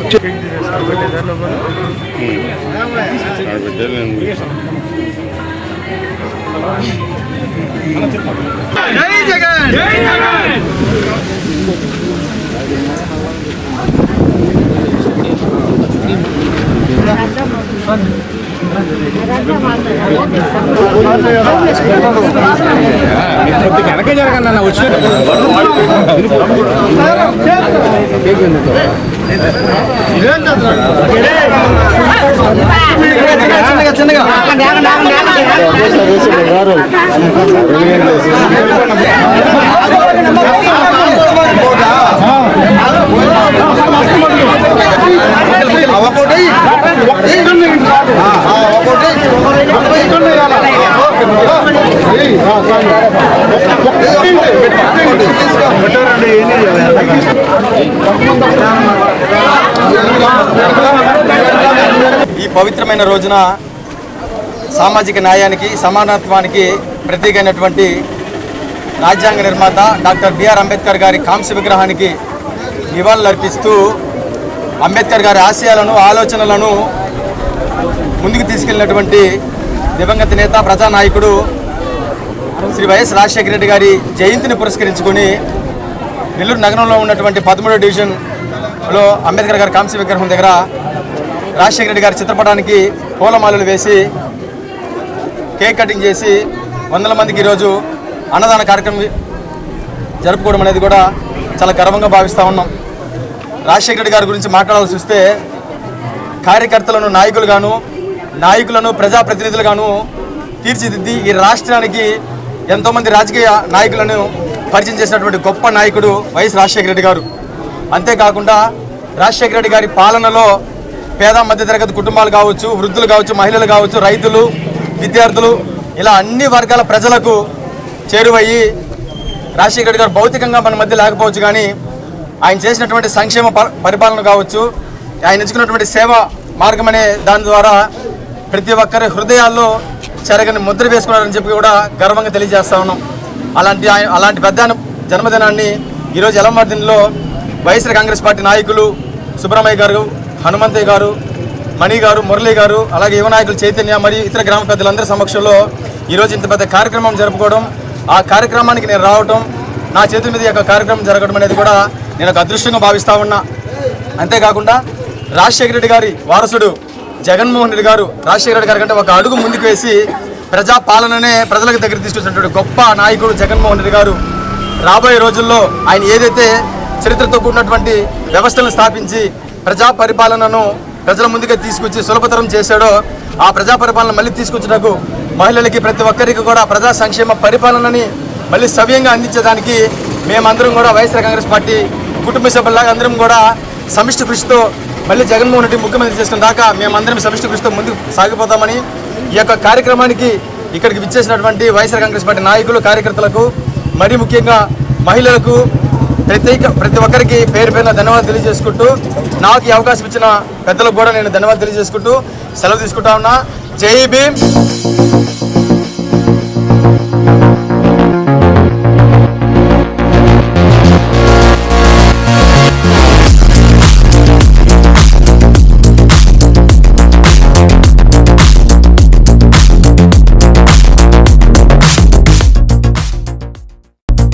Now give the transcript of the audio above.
జై జగన్ జై జగన్ వెనక జరగండి వచ్చి చిన్నగా ఈ పవిత్రమైన రోజున సామాజిక న్యాయానికి సమానత్వానికి ప్రతీకైనటువంటి రాజ్యాంగ నిర్మాత డాక్టర్ బిఆర్ అంబేద్కర్ గారి కాంస్య విగ్రహానికి నివాళులర్పిస్తూ అంబేద్కర్ గారి ఆశయాలను ఆలోచనలను ముందుకు తీసుకెళ్లినటువంటి దివంగత నేత ప్రజానాయకుడు శ్రీ వైఎస్ రాజశేఖర రెడ్డి గారి జయంతిని పురస్కరించుకొని నెల్లూరు నగరంలో ఉన్నటువంటి 13వ డివిజన్లో అంబేద్కర్ గారి కాంస్య విగ్రహం దగ్గర రాజశేఖర రెడ్డి గారి చిత్రపటానికి పూలమాలలు వేసి కేక్ కటింగ్ చేసి వందల మందికి ఈరోజు అన్నదాన కార్యక్రమం జరుపుకోవడం అనేది కూడా చాలా గర్వంగా భావిస్తూ ఉన్నాం. రాజశేఖర రెడ్డి గారి గురించి మాట్లాడాల్సి వస్తే కార్యకర్తలను నాయకులను ప్రజాప్రతినిధులుగాను తీర్చిదిద్ది ఈ రాష్ట్రానికి ఎంతోమంది రాజకీయ నాయకులను పరిచయం చేసినటువంటి గొప్ప నాయకుడు వైఎస్ రాజశేఖర రెడ్డి గారు. అంతేకాకుండా రాజశేఖర రెడ్డి గారి పాలనలో పేద మధ్యతరగతి కుటుంబాలు కావచ్చు, వృద్ధులు కావచ్చు, మహిళలు కావచ్చు, రైతులు, విద్యార్థులు ఇలా అన్ని వర్గాల ప్రజలకు చేరువయ్యి రాజశేఖర రెడ్డి గారు భౌతికంగా మన మధ్య లేకపోవచ్చు కానీ ఆయన చేసినటువంటి సంక్షేమ పరిపాలన కావచ్చు, ఆయన ఎంచుకున్నటువంటి సేవా మార్గం అనే దాని ద్వారా ప్రతి ఒక్కరి హృదయాల్లో చెరగని ముద్ర వేసుకున్నారని చెప్పి కూడా గర్వంగా తెలియజేస్తా ఉన్నాం. అలాంటి పెద్ద జన్మదినాన్ని ఈరోజు ఎలమర్దిలో వైఎస్ఆర్ కాంగ్రెస్ పార్టీ నాయకులు సుబ్రహ్మణ్య గారు, హనుమంతయ్య గారు, మణి గారు, మురళి గారు, అలాగే యువ నాయకులు చైతన్య మరియు ఇతర గ్రామ పెద్దలందరి సమక్షంలో ఈరోజు ఇంత పెద్ద కార్యక్రమం జరుపుకోవడం, ఆ కార్యక్రమానికి నేను రావడం, నా చేతుల మీద ఈ యొక్క కార్యక్రమం జరగడం అనేది కూడా నేను ఒక అదృష్టంగా భావిస్తూ ఉన్నా. అంతేకాకుండా రాజశేఖర రెడ్డి గారి వారసుడు జగన్మోహన్ రెడ్డి గారు రాజశేఖర రెడ్డి గారి కంటే ఒక అడుగు ముందుకు వేసి ప్రజాపాలననే ప్రజలకు దగ్గర తీసుకొచ్చినటువంటి గొప్ప నాయకుడు జగన్మోహన్ రెడ్డి గారు రాబోయే రోజుల్లో ఆయన ఏదైతే చరిత్రతో కూడినటువంటి వ్యవస్థలను స్థాపించి ప్రజా పరిపాలనను ప్రజల ముందుగా తీసుకొచ్చి సులభతరం చేశాడో ఆ ప్రజా పరిపాలన మళ్ళీ తీసుకొచ్చినకు మహిళలకి ప్రతి ఒక్కరికి కూడా ప్రజా సంక్షేమ పరిపాలనని మళ్ళీ సవ్యంగా అందించడానికి మేమందరం కూడా వైఎస్ఆర్ కాంగ్రెస్ పార్టీ కుటుంబ సభ్యులాగా అందరం కూడా సమిష్టి కృషితో మళ్ళీ జగన్మోహన్ రెడ్డి ముఖ్యమంత్రి చేసుకున్న దాకా మేమందరం సమిష్టి కృషితో ముందుకు సాగిపోతామని ఈ యొక్క కార్యక్రమానికి ఇక్కడికి విచ్చేసినటువంటి వైఎస్ఆర్ కాంగ్రెస్ పార్టీ నాయకులు, కార్యకర్తలకు, మరీ ముఖ్యంగా మహిళలకు ప్రతి ఒక్కరికి పేరు పేరున ధన్యవాదాలు తెలియజేసుకుంటూ నాకు ఈ అవకాశం ఇచ్చిన పెద్దలకు కూడా నేను ధన్యవాదాలు తెలియజేసుకుంటూ సెలవు తీసుకుంటా ఉన్నా. జై భీమ్.